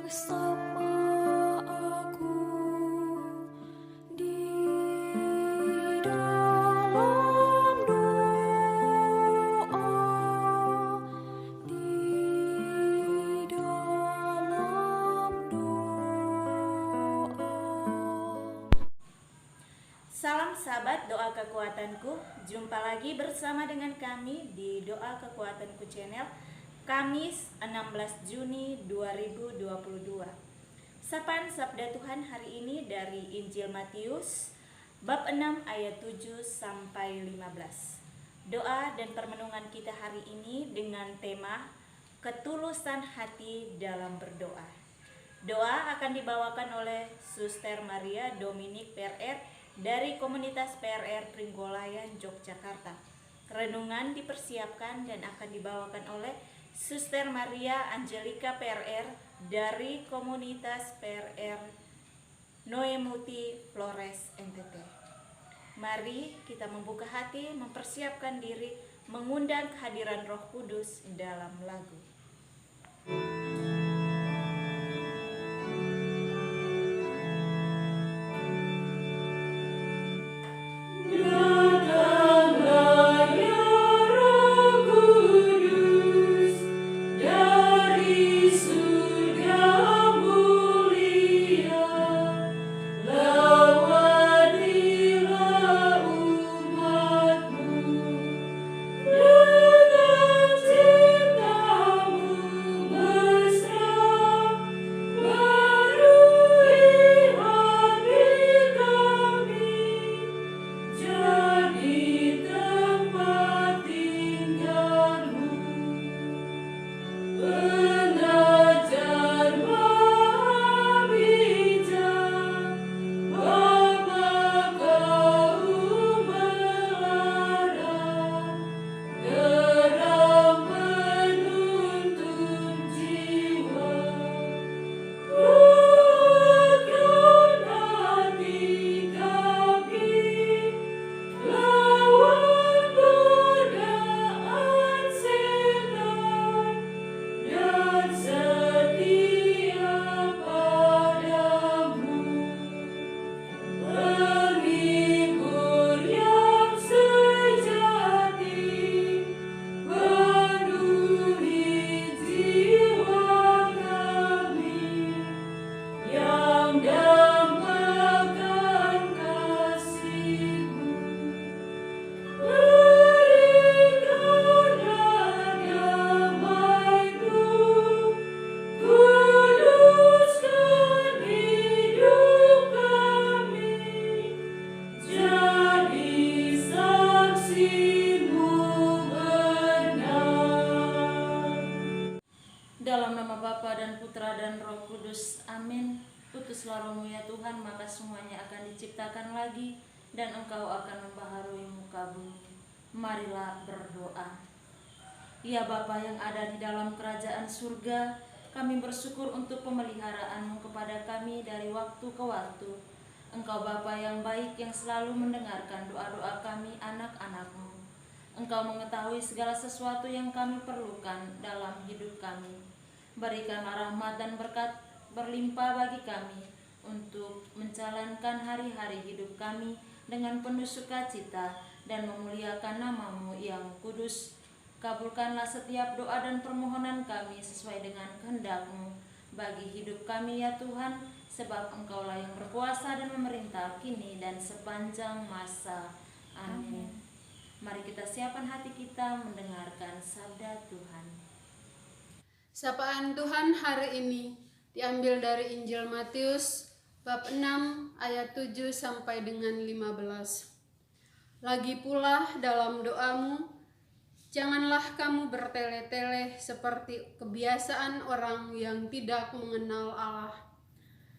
Bersama aku di dalam doa, di dalam doa. Salam sahabat doa kekuatanku, jumpa lagi bersama dengan kami di Doa Kekuatanku Channel, Kamis 16 Juni 2022. Sapaan Sabda Tuhan hari ini dari Injil Matius bab 6 ayat 7 sampai 15. Doa dan permenungan kita hari ini dengan tema ketulusan hati dalam berdoa. Doa akan dibawakan oleh Suster Maria Dominik PRR dari komunitas PRR Pringgolayan, Yogyakarta. Renungan dipersiapkan dan akan dibawakan oleh Suster Maria Angelika PRR dari komunitas PRR Noemuti Flores NTT. Mari kita membuka hati, mempersiapkan diri, mengundang kehadiran Roh Kudus dalam lagu. Dalam nama Bapa dan Putra dan Roh Kudus, amin. Utuslah Roh-Mu ya Tuhan, maka semuanya akan diciptakan lagi, dan Engkau akan membaharui muka bumi. Marilah berdoa. Ya Bapa yang ada di dalam kerajaan surga, kami bersyukur untuk pemeliharaan-Mu kepada kami dari waktu ke waktu. Engkau Bapa yang baik, yang selalu mendengarkan doa-doa kami anak-anak-Mu. Engkau mengetahui segala sesuatu yang kami perlukan dalam hidup kami. Berikanlah rahmat dan berkat berlimpah bagi kami untuk menjalankan hari-hari hidup kami dengan penuh sukacita dan memuliakan nama-Mu yang kudus. Kabulkanlah setiap doa dan permohonan kami sesuai dengan kehendak-Mu bagi hidup kami ya Tuhan, sebab Engkaulah yang berkuasa dan memerintah kini dan sepanjang masa. Amin. Mari kita siapkan hati kita mendengarkan sabda Tuhan. Sapaan Tuhan hari ini diambil dari Injil Matius bab 6 ayat 7 sampai dengan 15. Lagi pula dalam doamu, janganlah kamu bertele-tele seperti kebiasaan orang yang tidak mengenal Allah.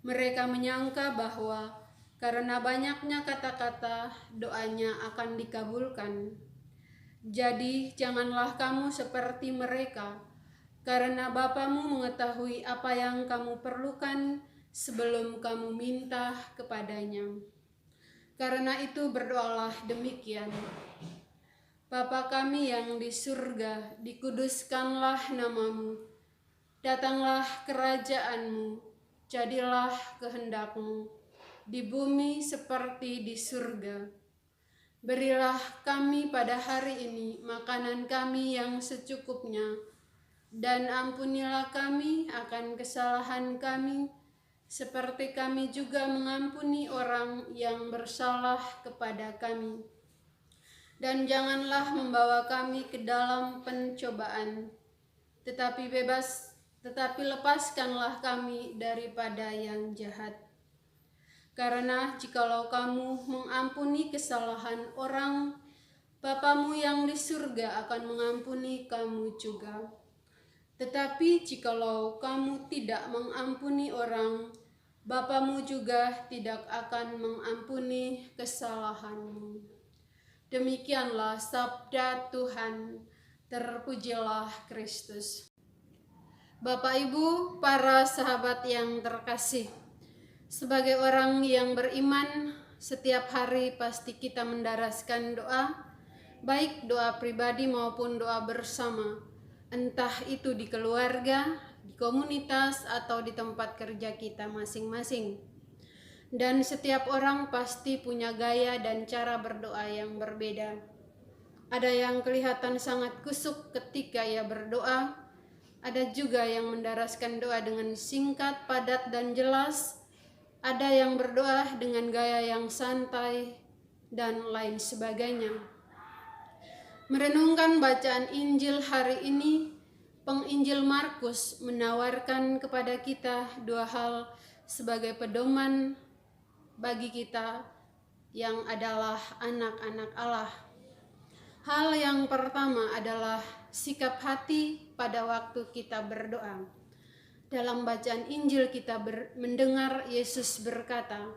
Mereka menyangka bahwa karena banyaknya kata-kata, doanya akan dikabulkan. Jadi janganlah kamu seperti mereka, karena Bapamu mengetahui apa yang kamu perlukan sebelum kamu minta kepadanya. Karena itu berdoalah demikian. Bapa kami yang di surga, dikuduskanlah nama-Mu. Datanglah kerajaan-Mu, jadilah kehendak-Mu, di bumi seperti di surga. Berilah kami pada hari ini makanan kami yang secukupnya, dan ampunilah kami akan kesalahan kami, seperti kami juga mengampuni orang yang bersalah kepada kami. Dan janganlah membawa kami ke dalam pencobaan, tetapi lepaskanlah kami daripada yang jahat. Karena jikalau kamu mengampuni kesalahan orang, Bapamu yang di surga akan mengampuni kamu juga. Tetapi jikalau kamu tidak mengampuni orang, Bapamu juga tidak akan mengampuni kesalahanmu. Demikianlah sabda Tuhan. Terpujilah Kristus. Bapak, Ibu, para sahabat yang terkasih, sebagai orang yang beriman, setiap hari pasti kita mendaraskan doa, baik doa pribadi maupun doa bersama, entah itu di keluarga, di komunitas, atau di tempat kerja kita masing-masing. Dan setiap orang pasti punya gaya dan cara berdoa yang berbeda. Ada yang kelihatan sangat kusuk ketika ia berdoa, ada juga yang mendaraskan doa dengan singkat, padat, dan jelas. Ada yang berdoa dengan gaya yang santai, dan lain sebagainya. Merenungkan bacaan Injil hari ini, Penginjil Markus menawarkan kepada kita dua hal sebagai pedoman bagi kita yang adalah anak-anak Allah. Hal yang pertama adalah sikap hati pada waktu kita berdoa. Dalam bacaan Injil kita mendengar Yesus berkata,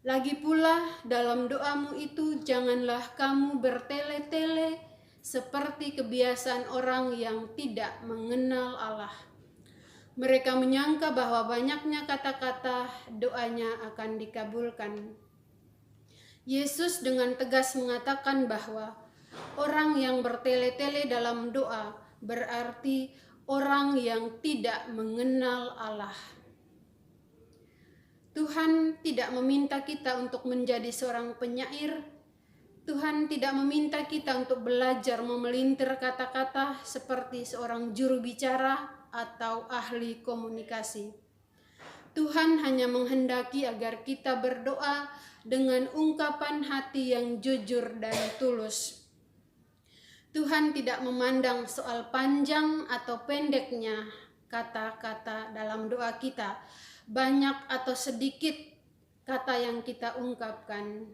"Lagi pula dalam doamu itu janganlah kamu bertele-tele seperti kebiasaan orang yang tidak mengenal Allah. Mereka menyangka bahwa banyaknya kata-kata doanya akan dikabulkan." Yesus dengan tegas mengatakan bahwa orang yang bertele-tele dalam doa berarti orang yang tidak mengenal Allah. Tuhan tidak meminta kita untuk menjadi seorang penyair. Tuhan tidak meminta kita untuk belajar memelintir kata-kata seperti seorang juru bicara atau ahli komunikasi. Tuhan hanya menghendaki agar kita berdoa dengan ungkapan hati yang jujur dan tulus. Tuhan tidak memandang soal panjang atau pendeknya kata-kata dalam doa kita, banyak atau sedikit kata yang kita ungkapkan.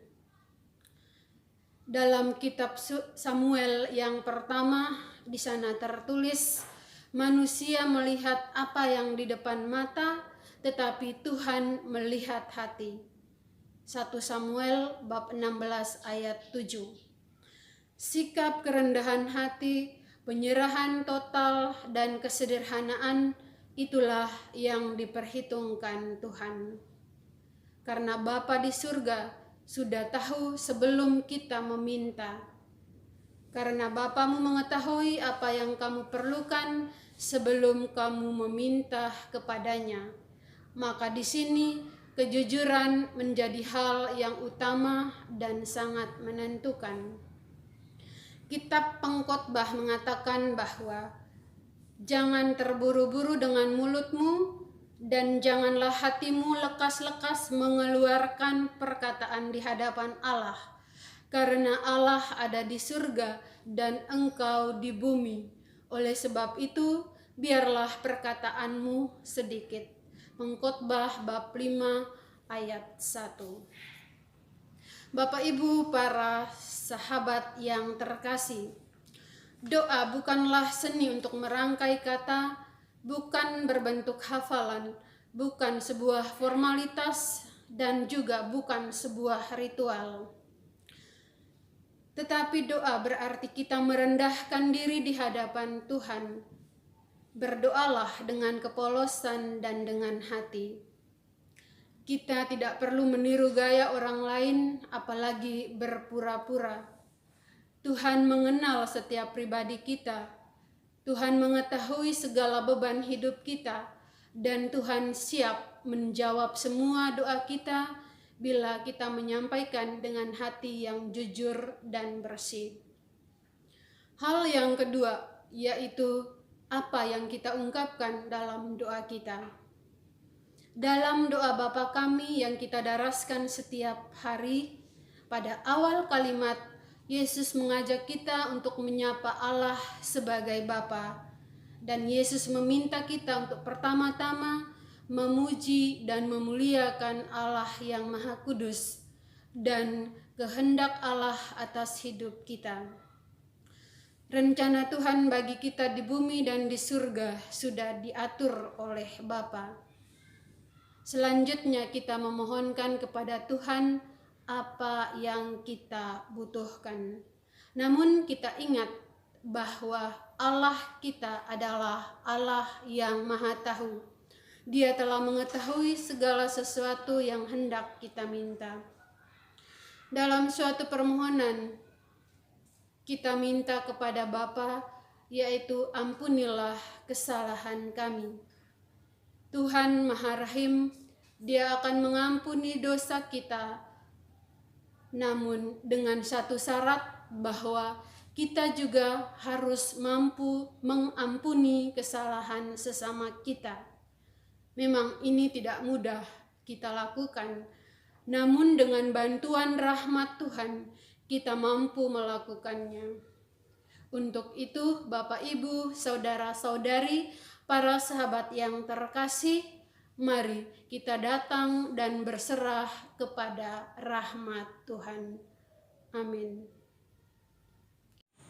Dalam kitab Samuel yang pertama, di sana tertulis, manusia melihat apa yang di depan mata, tetapi Tuhan melihat hati. 1 Samuel bab 16 ayat 7. Sikap kerendahan hati, penyerahan total, dan kesederhanaan itulah yang diperhitungkan Tuhan. Karena Bapa di surga sudah tahu sebelum kita meminta. Karena Bapamu mengetahui apa yang kamu perlukan sebelum kamu meminta kepadanya. Maka di sini kejujuran menjadi hal yang utama dan sangat menentukan. Kitab Pengkhotbah mengatakan bahwa jangan terburu-buru dengan mulutmu dan janganlah hatimu lekas-lekas mengeluarkan perkataan di hadapan Allah, karena Allah ada di surga dan engkau di bumi. Oleh sebab itu, biarlah perkataanmu sedikit. Pengkhotbah bab 5 ayat 1. Bapak, Ibu, para sahabat yang terkasih, doa bukanlah seni untuk merangkai kata, bukan berbentuk hafalan, bukan sebuah formalitas, dan juga bukan sebuah ritual. Tetapi doa berarti kita merendahkan diri di hadapan Tuhan. Berdoalah dengan kepolosan dan dengan hati. Kita tidak perlu meniru gaya orang lain, apalagi berpura-pura. Tuhan mengenal setiap pribadi kita. Tuhan mengetahui segala beban hidup kita, dan Tuhan siap menjawab semua doa kita bila kita menyampaikan dengan hati yang jujur dan bersih. Hal yang kedua, yaitu apa yang kita ungkapkan dalam doa kita. Dalam doa Bapa kami yang kita daraskan setiap hari, pada awal kalimat Yesus mengajak kita untuk menyapa Allah sebagai Bapa, dan Yesus meminta kita untuk pertama-tama memuji dan memuliakan Allah yang Maha Kudus dan kehendak Allah atas hidup kita. Rencana Tuhan bagi kita di bumi dan di surga sudah diatur oleh Bapa. Selanjutnya kita memohonkan kepada Tuhan apa yang kita butuhkan. Namun kita ingat bahwa Allah kita adalah Allah yang Maha Tahu. Dia telah mengetahui segala sesuatu yang hendak kita minta. Dalam suatu permohonan kita minta kepada Bapa, yaitu ampunilah kesalahan kami. Tuhan Maha Rahim, Dia akan mengampuni dosa kita, namun dengan satu syarat bahwa kita juga harus mampu mengampuni kesalahan sesama kita. Memang ini tidak mudah kita lakukan, namun dengan bantuan rahmat Tuhan kita mampu melakukannya. Untuk itu, Bapak, Ibu, saudara-saudari, para sahabat yang terkasih, mari kita datang dan berserah kepada rahmat Tuhan. Amin.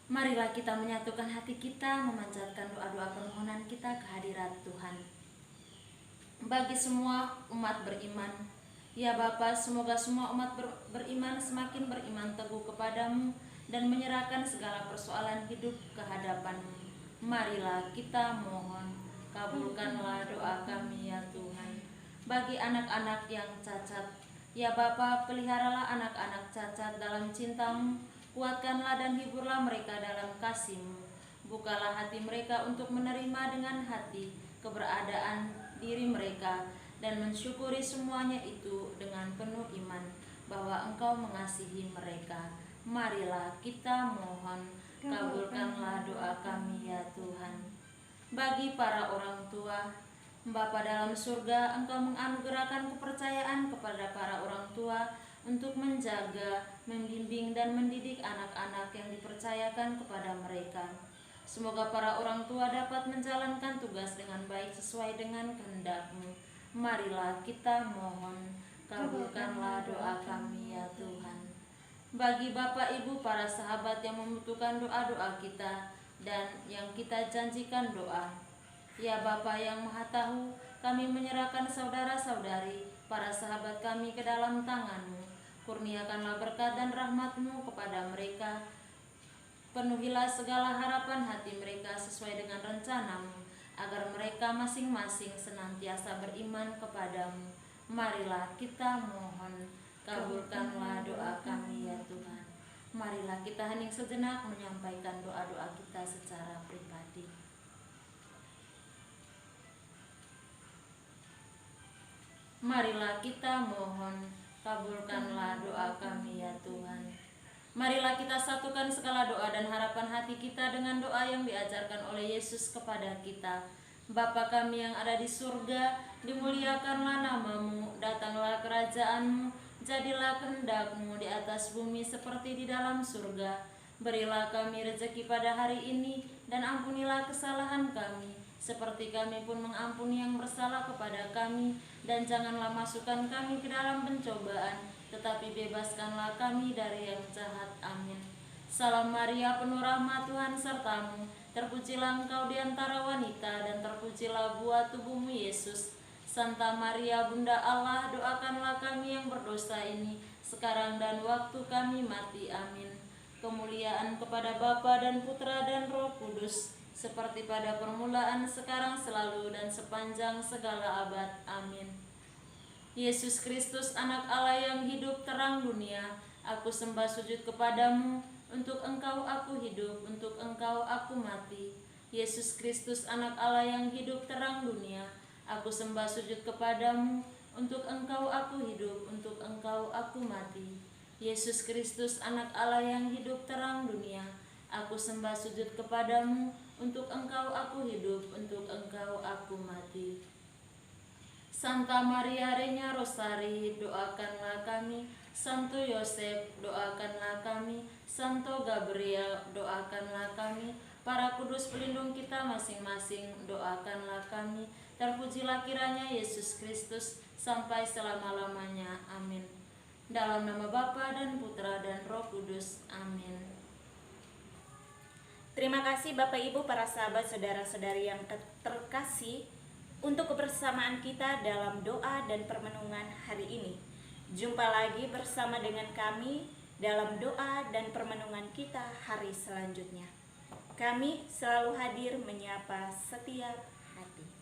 Marilah kita menyatukan hati kita, memanjatkan doa-doa permohonan kita ke hadirat Tuhan. Bagi semua umat beriman, ya Bapa, semoga semua umat beriman semakin beriman teguh kepadamu dan menyerahkan segala persoalan hidup ke hadapan-Mu. Marilah kita mohon, kabulkanlah doa kami ya Tuhan. Bagi anak-anak yang cacat, ya Bapa, peliharalah anak-anak cacat dalam cinta-Mu, kuatkanlah dan hiburlah mereka dalam kasih-Mu. Bukalah hati mereka untuk menerima dengan hati keberadaan diri mereka dan mensyukuri semuanya itu dengan penuh iman bahwa Engkau mengasihi mereka. Marilah kita mohon, kabulkanlah doa kami ya Tuhan. Bagi para orang tua, Bapa dalam surga, Engkau menganugerahkan kepercayaan kepada para orang tua untuk menjaga, membimbing, dan mendidik anak-anak yang dipercayakan kepada mereka. Semoga para orang tua dapat menjalankan tugas dengan baik sesuai dengan kehendak-Mu. Marilah kita mohon, kabulkanlah doa kami ya Tuhan. Bagi Bapak Ibu para sahabat yang membutuhkan doa-doa kita dan yang kita janjikan doa, ya Bapa yang Maha Tahu, kami menyerahkan saudara-saudari, para sahabat kami ke dalam tangan-Mu. Kurniakanlah berkat dan rahmat-Mu kepada mereka. Penuhilah segala harapan hati mereka sesuai dengan rencana-Mu, agar mereka masing-masing senantiasa beriman kepadamu. Marilah kita mohon, kabulkanlah doa kami ya Tuhan. Marilah kita hening sejenak menyampaikan doa-doa kita secara pribadi. Marilah kita mohon, kabulkanlah doa kami ya Tuhan. Marilah kita satukan segala doa dan harapan hati kita dengan doa yang diajarkan oleh Yesus kepada kita. Bapa kami yang ada di surga, dimuliakanlah nama-Mu, datanglah kerajaan-Mu, jadilah kehendak-Mu di atas bumi seperti di dalam surga. Berilah kami rezeki pada hari ini, dan ampunilah kesalahan kami, seperti kami pun mengampuni yang bersalah kepada kami. Dan janganlah masukkan kami ke dalam pencobaan, tetapi bebaskanlah kami dari yang jahat. Amin. Salam Maria, penuh rahmat, Tuhan serta-Mu. Terpujilah Engkau di antara wanita, dan terpujilah buah tubuh-Mu Yesus. Santa Maria, Bunda Allah, doakanlah kami yang berdosa ini, sekarang dan waktu kami mati. Amin. Kemuliaan kepada Bapa dan Putra dan Roh Kudus, seperti pada permulaan, sekarang, selalu, dan sepanjang segala abad. Amin. Yesus Kristus, anak Allah yang hidup terang dunia, aku sembah sujud kepadamu. Untuk Engkau aku hidup, untuk Engkau aku mati. Yesus Kristus, anak Allah yang hidup terang dunia, aku sembah sujud kepadamu, untuk Engkau aku hidup, untuk Engkau aku mati. Yesus Kristus, anak Allah yang hidup terang dunia, aku sembah sujud kepadamu, untuk Engkau aku hidup, untuk Engkau aku mati. Santa Maria Regna Rosari, doakanlah kami. Santo Yosef, doakanlah kami. Santo Gabriel, doakanlah kami. Para kudus pelindung kita masing-masing, doakanlah kami. Terpujilah kiranya Yesus Kristus sampai selama-lamanya. Amin. Dalam nama Bapa dan Putra dan Roh Kudus. Amin. Terima kasih Bapak Ibu, para sahabat, saudara-saudari yang terkasih, untuk kebersamaan kita dalam doa dan permenungan hari ini. Jumpa lagi bersama dengan kami dalam doa dan permenungan kita hari selanjutnya. Kami selalu hadir menyapa setiap hati.